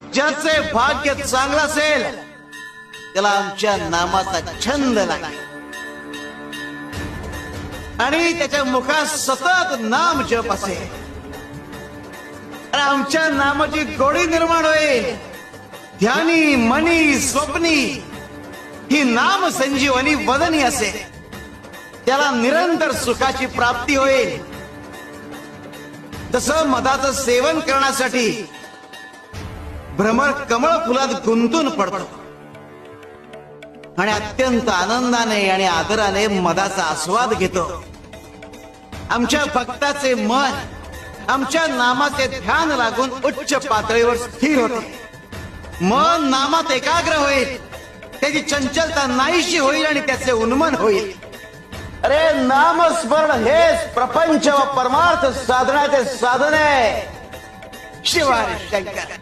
ज्याचे भाग्य चांगलं असेल त्याला आमच्या नामाचा छंद लागेल आणि त्याच्या मुखात सतत नाम जप असेल आणि आमच्या नामाची गोडी निर्माण होईल. ध्यानी मनी स्वप्नी ही नाम संजीवनी वदनी असेल. त्याला निरंतर सुखाची प्राप्ती होईल. तसं मधाचं सेवन करण्यासाठी भ्रमर कमळ फुलात गुंतून पडतो आणि अत्यंत आनंदाने आणि आदराने मधाचा आस्वाद घेतो. आमच्या भक्ताचे मन आमच्या नामाचे ध्यान लागून उच्च पातळीवर स्थिर होते. मन नामात एकाग्र होईल. त्याची चंचलता नाहीशी होईल आणि त्याचे उन्मन होईल. अरे नामस्मरण हेच प्रपंच व परमार्थ साधण्याचे साधन आहे. शिवाय शंकर.